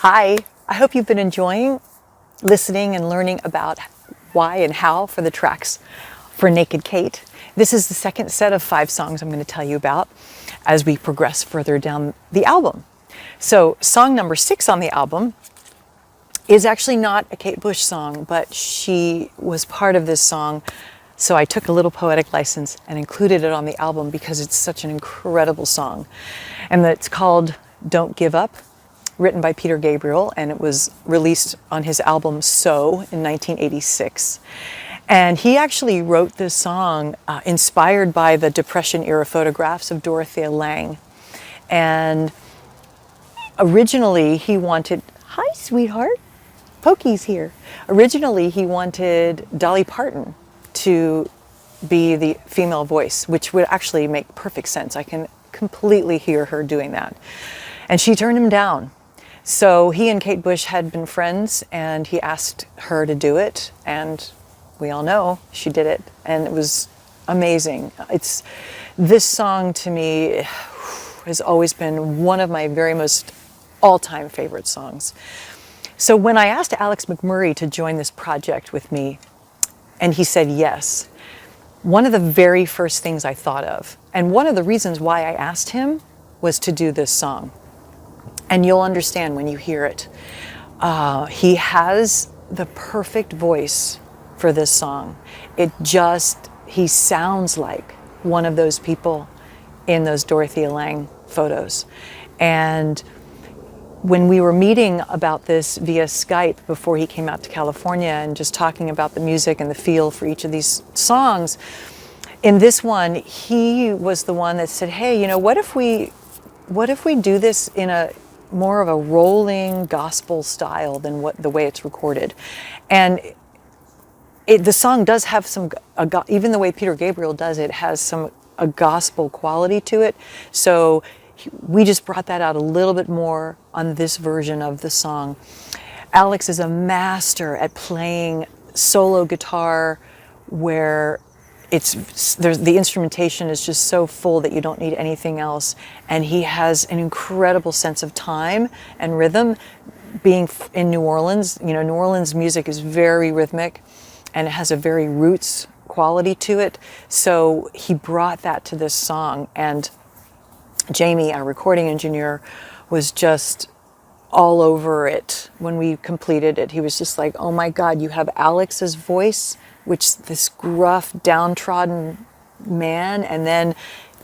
Hi, I hope you've been enjoying listening and learning about why and how for the tracks for Naked Kate. This is the second set of 5 songs I'm going to tell you about as we progress further down the album. So song number 6 on the album is actually not a Kate Bush song, but she was part of this song. So I took a little poetic license and included it on the album because it's such an incredible song. And it's called Don't Give Up, written by Peter Gabriel, and it was released on his album So in 1986. And he actually wrote this song inspired by the Depression era photographs of Dorothea Lange. And originally he wanted, hi sweetheart, Pokey's here. Originally he wanted Dolly Parton to be the female voice, which would actually make perfect sense. I can completely hear her doing that. And she turned him down. So he and Kate Bush had been friends, and he asked her to do it, and we all know she did it, and it was amazing. This song to me has always been one of my very most all-time favorite songs. So when I asked Alex McMurray to join this project with me, and he said yes, one of the very first things I thought of, and one of the reasons why I asked him, was to do this song. And you'll understand when you hear it. He has the perfect voice for this song. He sounds like one of those people in those Dorothea Lange photos. And when we were meeting about this via Skype before he came out to California and just talking about the music and the feel for each of these songs, in this one, he was the one that said, hey, you know, what if we do this in a more of a rolling gospel style than the way it's recorded. And the song does have even the way Peter Gabriel does it has a gospel quality to it. So we just brought that out a little bit more on this version of the song. Alex is a master at playing solo guitar where the instrumentation is just so full that you don't need anything else. And he has an incredible sense of time and rhythm. Being in New Orleans, you know, New Orleans music is very rhythmic and it has a very roots quality to it. So he brought that to this song. And Jamie, our recording engineer, was just all over it when we completed it. He was just like, oh my God, you have Alex's voice, which this gruff, downtrodden man, and then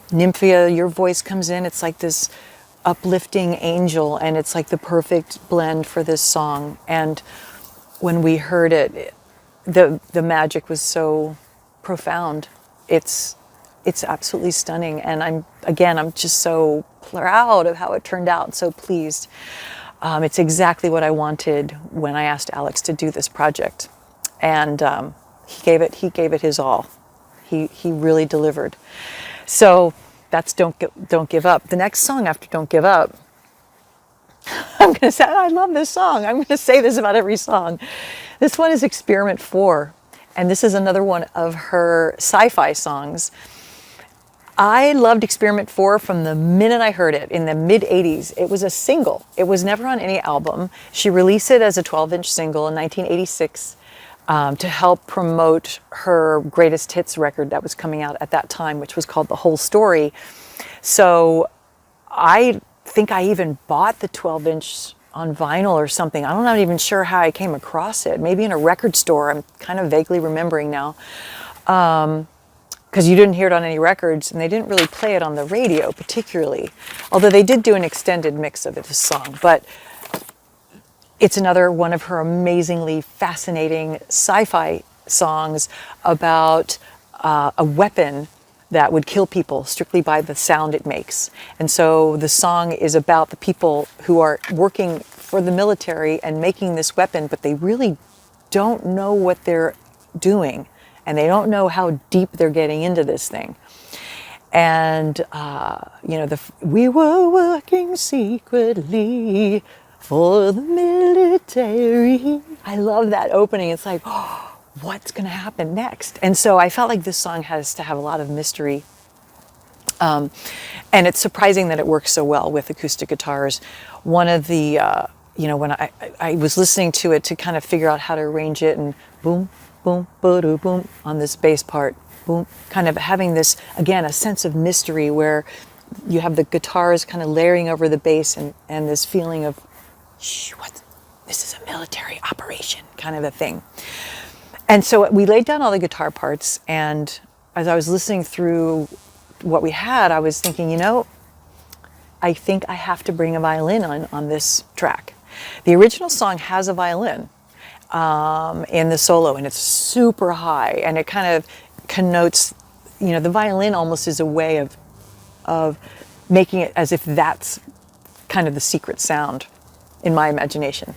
Nymphya, your voice comes in. It's like this uplifting angel, and it's like the perfect blend for this song. And when we heard it, the magic was so profound. It's absolutely stunning, and I'm just so proud of how it turned out. So pleased. It's exactly what I wanted when I asked Alex to do this project, and he gave it his all. He really delivered. So that's Don't Give Up. The next song after Don't Give Up, I'm going to say, I love this song. I'm going to say this about every song. This one is Experiment 4, and this is another one of her sci-fi songs. I loved Experiment 4 from the minute I heard it in the mid-'80s. It was a single. It was never on any album. She released it as a 12-inch single in 1986 to help promote her greatest hits record that was coming out at that time, which was called The Whole Story. So I think I even bought the 12-inch on vinyl or something. I'm not even sure how I came across it. Maybe in a record store. I'm kind of vaguely remembering now. Because you didn't hear it on any records, and they didn't really play it on the radio particularly, although they did do an extended mix of this song. But it's another one of her amazingly fascinating sci-fi songs about a weapon that would kill people strictly by the sound it makes. And so the song is about the people who are working for the military and making this weapon, but they really don't know what they're doing. And they don't know how deep they're getting into this thing. And, we were working secretly for the military. I love that opening. It's like, oh, what's going to happen next? And so I felt like this song has to have a lot of mystery. And it's surprising that it works so well with acoustic guitars. One of the when I was listening to it to kind of figure out how to arrange it, and boom, boom, ba-doo, boom, on this bass part, boom, kind of having this, again, a sense of mystery where you have the guitars kind of layering over the bass, and this feeling of, shh, what? This is a military operation kind of a thing. And so we laid down all the guitar parts, and as I was listening through what we had, I was thinking, I think I have to bring a violin on this track. The original song has a violin in the solo, and it's super high, and it kind of connotes, the violin almost is a way of making it as if that's kind of the secret sound in my imagination.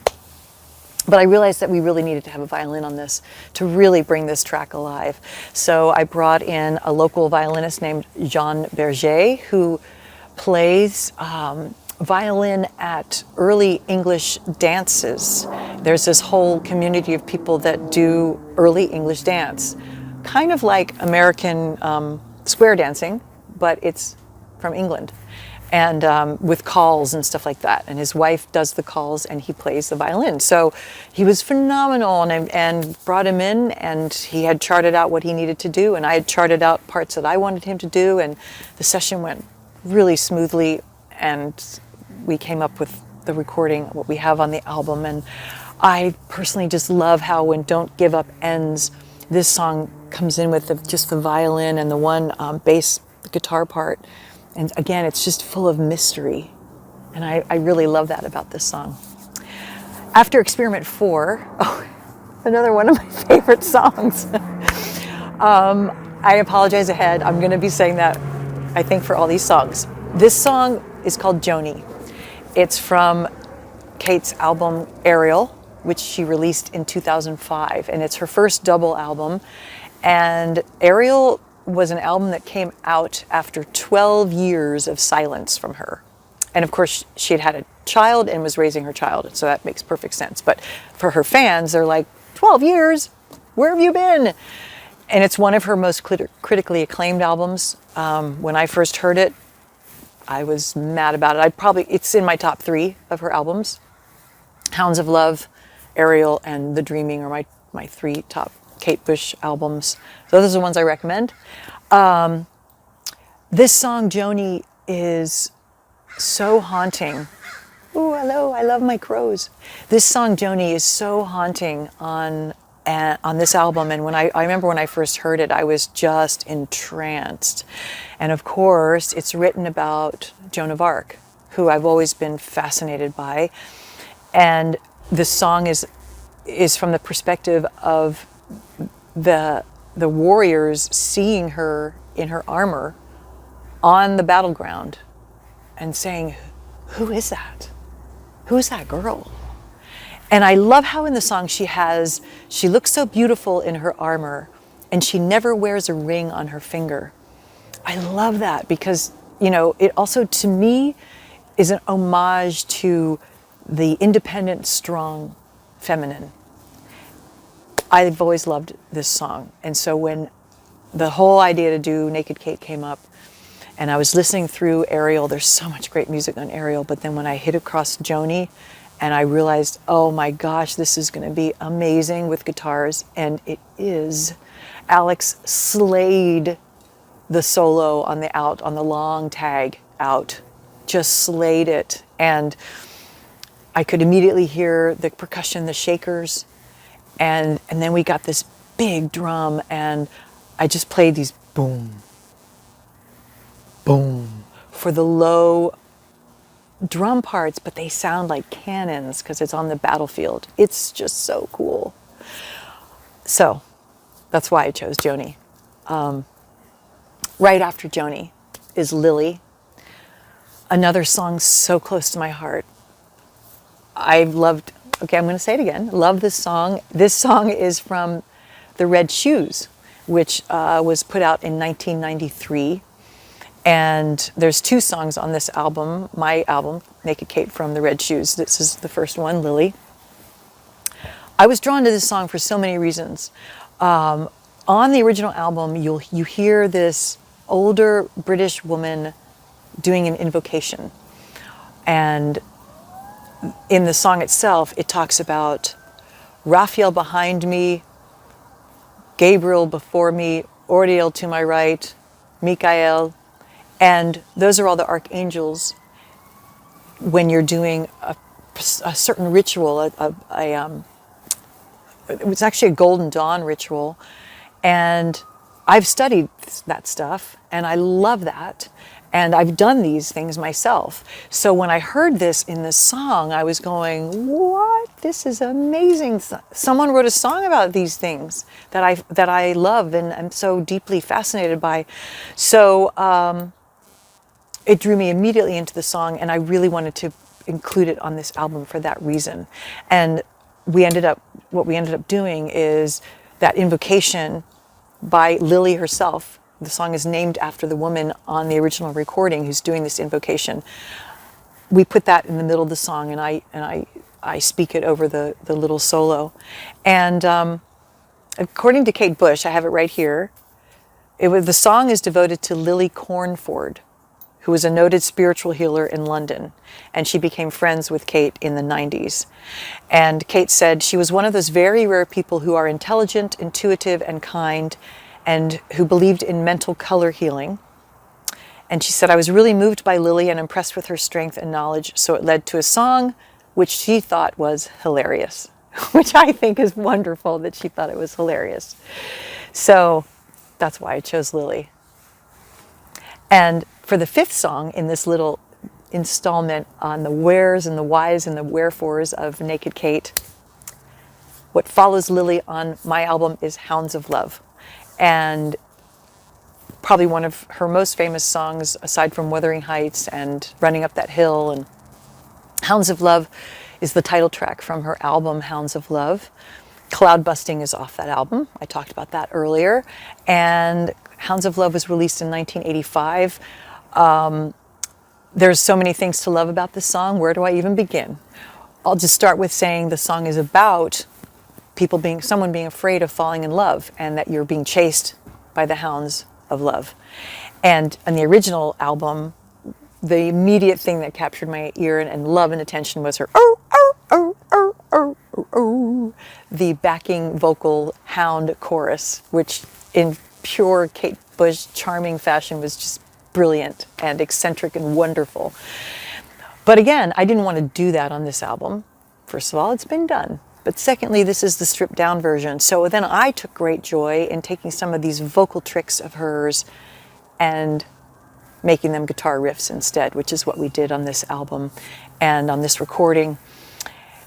But I realized that we really needed to have a violin on this to really bring this track alive. So I brought in a local violinist named Jean Berger, who plays violin at early English dances. There's this whole community of people that do early English dance, kind of like American square dancing, but it's from England. And with calls and stuff like that. And his wife does the calls and he plays the violin. So he was phenomenal, and brought him in, and he had charted out what he needed to do, and I had charted out parts that I wanted him to do, and the session went really smoothly, and we came up with the recording, what we have on the album. And I personally just love how when Don't Give Up ends, this song comes in with just the violin and the one bass guitar part. And again, it's just full of mystery. And I really love that about this song. After Experiment 4, another one of my favorite songs. I apologize ahead. I'm going to be saying that, I think, for all these songs. This song is called Joanni. It's from Kate's album Ariel, which she released in 2005. And it's her first double album. And Ariel was an album that came out after 12 years of silence from her. And of course, she had a child and was raising her child, so that makes perfect sense. But for her fans, they're like, 12 years? Where have you been? And it's one of her most critically acclaimed albums. When I first heard it, I was mad about it. It's in my top 3 of her albums. Hounds of Love, Ariel, and The Dreaming are my 3 top Kate Bush albums. So those are the ones I recommend. This song, Joanni, is so haunting. Ooh, hello, I love my crows. This song, Joanni, is so haunting on this album. And when I remember when I first heard it, I was just entranced. And of course, it's written about Joan of Arc, who I've always been fascinated by. And this song is from the perspective of the warriors seeing her in her armor on the battleground and saying, who is that? Who is that girl? And I love how in the song she looks so beautiful in her armor, and she never wears a ring on her finger. I love that because, it also, to me, is an homage to the independent, strong feminine. I've always loved this song. And so when the whole idea to do Naked Kate came up, and I was listening through Ariel, there's so much great music on Ariel, but then when I hit across Joanni, and I realized, oh my gosh, this is going to be amazing with guitars, and it is. Alex slayed the solo on the long tag out, just slayed it. And I could immediately hear the percussion, the shakers, and then we got this big drum, and I just played these boom, boom for the low drum parts, but they sound like cannons because it's on the battlefield. It's just so cool. So that's why I chose Joanni. Right after Joanni is Lily, another song so close to my heart. I'm going to say it again. Love this song. This song is from The Red Shoes, which was put out in 1993. And there's 2 songs on this album, my album, Naked Kate, from The Red Shoes. This is the first one, Lily. I was drawn to this song for so many reasons. On the original album, you hear this older British woman doing an invocation. And in the song itself, it talks about Raphael behind me, Gabriel before me, Ordiel to my right, Michael, and those are all the archangels when you're doing a certain ritual. It was actually a Golden Dawn ritual, and I've studied that stuff, and I love that, and I've done these things myself. So when I heard this in this song, I was going, "What? This is amazing! Someone wrote a song about these things that I love and I'm so deeply fascinated by." So it drew me immediately into the song, and I really wanted to include it on this album for that reason. And what we ended up doing is that invocation by Lily herself. The song is named after the woman on the original recording who's doing this invocation. We put that in the middle of the song, and I speak it over the little solo. And according to Kate Bush, I have it right here. The song is devoted to Lily Cornford, who was a noted spiritual healer in London, and she became friends with Kate in the 90s. And Kate said she was one of those very rare people who are intelligent, intuitive, and kind, and who believed in mental color healing. And she said, I was really moved by Lily and impressed with her strength and knowledge, so it led to a song which she thought was hilarious, which I think is wonderful that she thought it was hilarious. So that's why I chose Lily. And for the fifth song in this little installment on the wheres and the whys and the wherefores of Naked Kate, what follows Lily on my album is Hounds of Love. And probably one of her most famous songs, aside from Wuthering Heights and Running Up That Hill. And Hounds of Love is the title track from her album, Hounds of Love. Cloud Busting is off that album. I talked about that earlier. And Hounds of Love was released in 1985. There's so many things to love about this song. Where do I even begin? I'll just start with saying the song is about someone being afraid of falling in love, and that you're being chased by the hounds of love. And on the original album, the immediate thing that captured my ear and love and attention was her oh, oh, oh, oh, oh, oh, oh, the backing vocal hound chorus, which in pure Kate Bush charming fashion was just brilliant and eccentric and wonderful. But again, I didn't want to do that on this album. First of all, it's been done. But secondly, this is the stripped down version. So then I took great joy in taking some of these vocal tricks of hers and making them guitar riffs instead, which is what we did on this album and on this recording.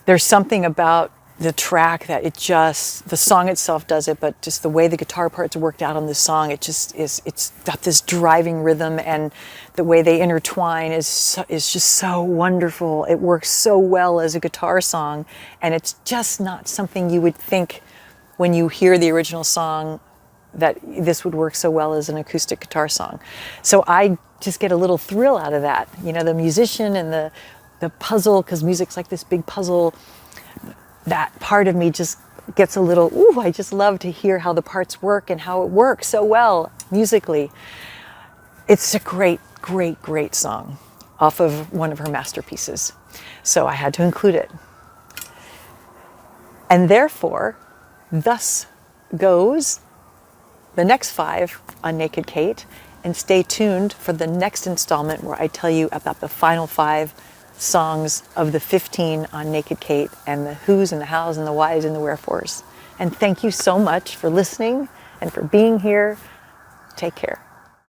There's something about the track that the song itself does it, but just the way the guitar parts worked out on this song, it's got this driving rhythm, and the way they intertwine is just so wonderful. It works so well as a guitar song, and it's just not something you would think when you hear the original song that this would work so well as an acoustic guitar song. So I just get a little thrill out of that. You know, the musician and the puzzle, because music's like this big puzzle. That part of me just gets a little, ooh, I just love to hear how the parts work and how it works so well musically. It's a great, great, great song off of one of her masterpieces. So I had to include it. And therefore, thus goes the next 5 on Naked Kate. And stay tuned for the next installment where I tell you about the final 5 songs of the 15 on Naked Kate, and the who's and the how's and the whys and the wherefores. And thank you so much for listening and for being here. Take care.